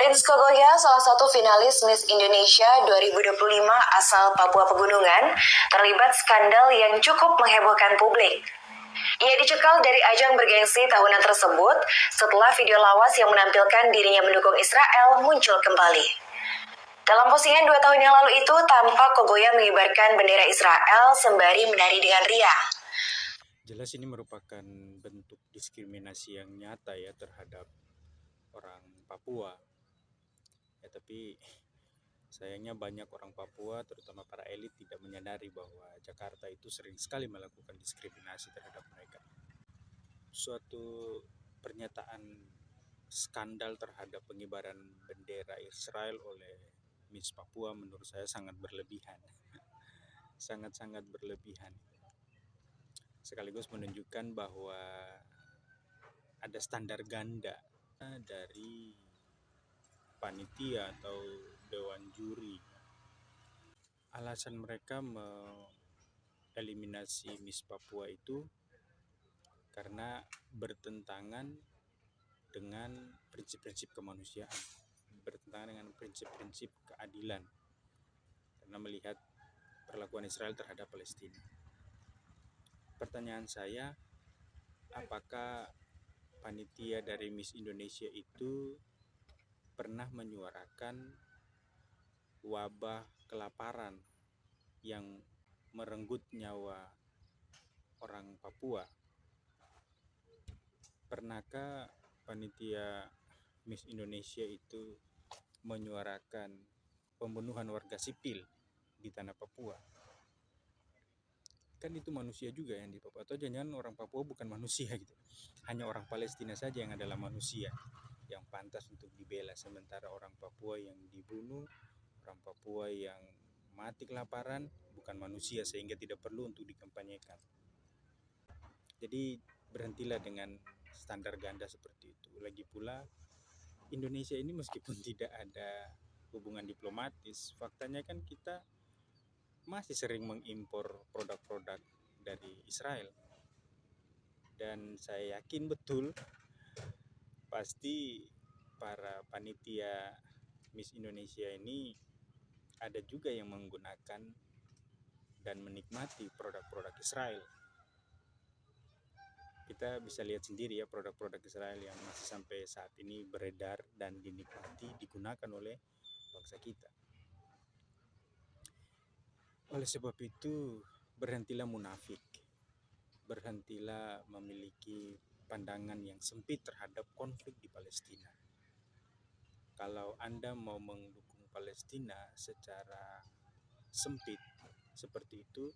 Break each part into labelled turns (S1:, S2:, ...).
S1: Prince Kogoya, salah satu finalis Miss Indonesia 2025 asal Papua Pegunungan, terlibat skandal yang cukup menghebohkan publik. Ia dicekal dari ajang bergengsi tahunan tersebut setelah video lawas yang menampilkan dirinya mendukung Israel muncul kembali. Dalam postingan 2 tahun yang lalu itu, tampak Kogoya mengibarkan bendera Israel sembari menari dengan riang.
S2: Jelas ini merupakan bentuk diskriminasi yang nyata ya terhadap orang Papua. Ya, tapi sayangnya banyak orang Papua, terutama para elit, tidak menyadari bahwa Jakarta itu sering sekali melakukan diskriminasi terhadap mereka. Suatu pernyataan skandal terhadap pengibaran bendera Israel oleh Miss Papua menurut saya sangat berlebihan. Sangat-sangat berlebihan. Sekaligus menunjukkan bahwa ada standar ganda dari panitia atau dewan juri. Alasan mereka mengeliminasi Miss Papua itu karena bertentangan dengan prinsip-prinsip kemanusiaan, bertentangan dengan prinsip-prinsip keadilan, karena melihat perlakuan Israel terhadap Palestina. Pertanyaan saya, apakah panitia dari Miss Indonesia itu pernah menyuarakan wabah kelaparan yang merenggut nyawa orang Papua? Pernahkah panitia Miss Indonesia itu menyuarakan pembunuhan warga sipil di tanah Papua? Kan itu manusia juga yang di Papua. Atau jangan orang Papua bukan manusia gitu. Hanya orang Palestina saja yang adalah manusia yang pantas untuk dibela, sementara orang Papua yang dibunuh, orang Papua yang mati kelaparan bukan manusia, sehingga tidak perlu untuk dikampanyekan. Jadi berhentilah dengan standar ganda seperti itu. Lagi pula Indonesia ini meskipun tidak ada hubungan diplomatis, faktanya kan kita masih sering mengimpor produk-produk dari Israel. Dan saya yakin betul pasti para panitia Miss Indonesia ini ada juga yang menggunakan dan menikmati produk-produk Israel. Kita bisa lihat sendiri ya produk-produk Israel yang masih sampai saat ini beredar dan dinikmati, digunakan oleh bangsa kita. Oleh sebab itu, berhentilah munafik, berhentilah memiliki pandangan yang sempit terhadap konflik di Palestina. Kalau Anda mau mendukung Palestina secara sempit seperti itu,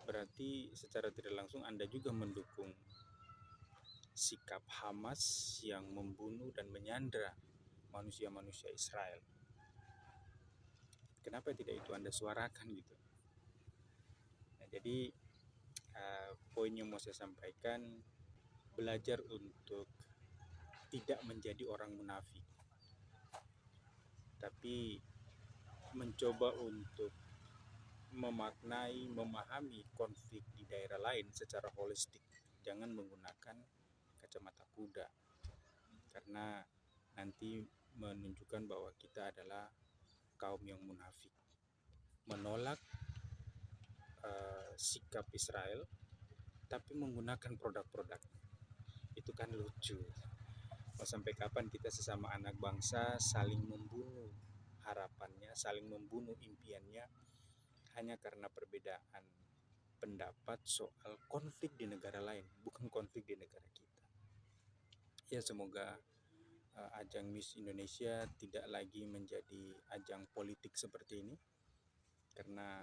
S2: berarti secara tidak langsung Anda juga mendukung sikap Hamas yang membunuh dan menyandra manusia-manusia Israel. Kenapa tidak itu Anda suarakan gitu? Nah, jadi poin yang mau saya sampaikan, belajar untuk tidak menjadi orang munafik, tapi mencoba untuk memaknai, memahami konflik di daerah lain secara holistik. Jangan menggunakan kacamata kuda, karena nanti menunjukkan bahwa kita adalah kaum yang munafik, menolak sikap Israel tapi menggunakan produk-produk. Itu kan lucu. Mau sampai kapan kita sesama anak bangsa saling membunuh harapannya, saling membunuh impiannya hanya karena perbedaan pendapat soal konflik di negara lain, bukan konflik di negara kita. Ya, semoga ajang Miss Indonesia tidak lagi menjadi ajang politik seperti ini, karena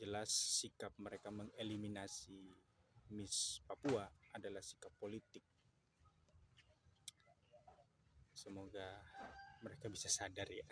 S2: jelas sikap mereka mengeliminasi Miss Papua adalah sikap politik. Semoga mereka bisa sadar ya.